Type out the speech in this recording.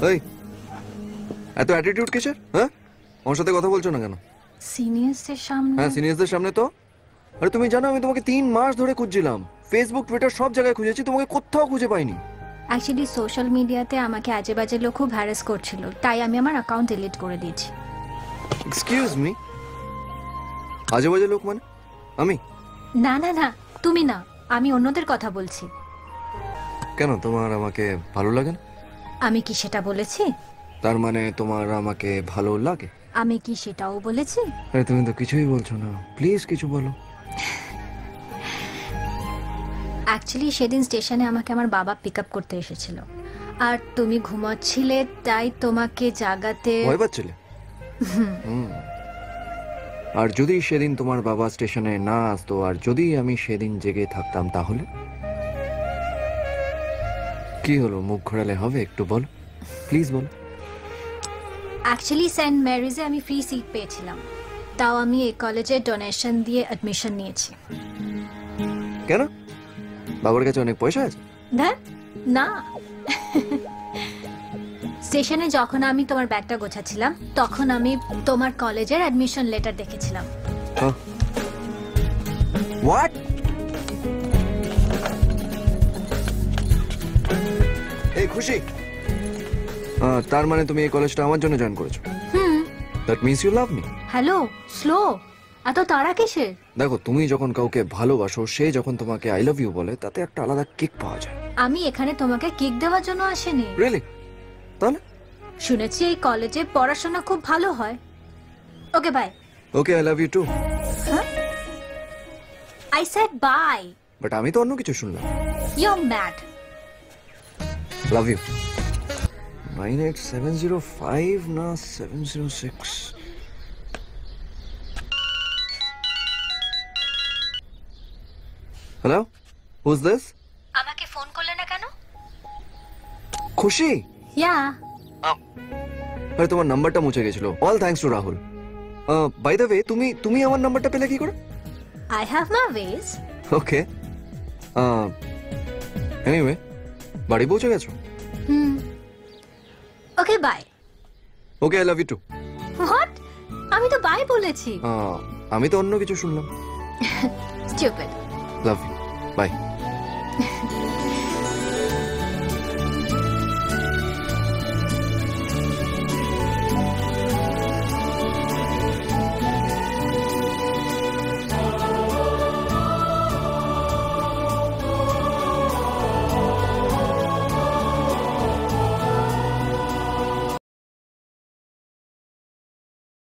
এই এত অ্যাটিটিউড কিসের? হ্যাঁ, আমার সাথে কথা বলছো না কেন? সিনিয়রসদের সামনে? হ্যাঁ, সিনিয়রদের সামনে তো। আরে তুমি জানো আমি তোমাকে 3 মাস ধরে খুঁজছিলাম, ফেসবুক টুইটার সব জায়গায় খুঁজেছি, তোমাকে কোথাও খুঁজে পাইনি। অ্যাকচুয়ালি সোশ্যাল মিডিয়াতে আমাকে আজে বাজে লোক খুব হ্যারাস করছিল, তাই আমি আমার অ্যাকাউন্ট ডিলিট করে দিয়েছি। এক্সকিউজ মি, আজে বাজে লোক মানে আমি? না না না, তুমি না, আমি অন্যদের কথা বলছি। কেন, তোমার আমাকে ভালো লাগে না? আমি কি সেটা বলেছি? তার মানে তোমার আমাকে ভালো লাগে? আমি কি সেটাও বলেছি? আরে তুমি তো কিছুই বলছো না, প্লিজ কিছু বলো। অ্যাকচুয়ালি সেদিন স্টেশনে আমাকে আমার বাবা পিক আপ করতে এসেছিল, আর তুমি ঘুমাচ্ছিলে, তাই তোমাকে জাগাতে। ভয় পাচ্ছিলে? হুম। আর যদি সেদিন তোমার বাবা স্টেশনে না আসতো, আর যদি আমি সেদিন জেগে থাকতাম, তাহলে কি হলো? মুখ ঘোরালে হবে? একটু বলো, প্লিজ বলো। অ্যাকচুয়ালি সেন্ট ম্যারিজে আমি ফ্রি সিট পেয়েছিলাম, তাও আমি এই কলেজে ডোনেশন দিয়ে অ্যাডমিশন নিয়েছি। কেন, বাবার কাছে অনেক পয়সা আছে? না, স্টেশনে যখন আমি তোমার ব্যাগটা গোছাচ্ছিলাম, তখন আমি তোমার কলেজের অ্যাডমিশন লেটার দেখেছিলাম। হোয়াট? এই খুশি, তার মানে তুমি এই কলেজটা আমার জন্য জয়েন করেছো? That means you love me. Hello, slow, এত তাড়া কিসের? দেখো, তুমি যখন কাউকে ভালোবাসো, সে যখন তোমাকে আই লাভ ইউ বলে, তাতে একটা আলাদা কিক পাওয়া যায়। আমি এখানে তোমাকে কিক দেওয়ার জন্য আসিনি। রিয়েলি? তাহলে? শুনেছি এই কলেজে পড়াশোনা খুব ভালো হয়। Okay bye. Okay, I love you too. I said bye. But আমি তো অন্য কিছু শুনলাম। You are mad. Love you. 98705 না 706? Hello, who's this? আমাকে ফোন করলে না কেন? খুশি? ইয়া। আরে তোমার নাম্বারটা মুছে গেছিল। All thanks to Rahul. By the way, তুমি আমার নাম্বারটা পেলে কি করে? I have my ways. Okay. Anyway, বাড়ি পৌঁছে গেছো? Okay bye. Okay, I love you too. What? আমি তো বাই বলেছি। আমি তো অন্য কিছু শুনলাম। স্টুপিড। Love you, by.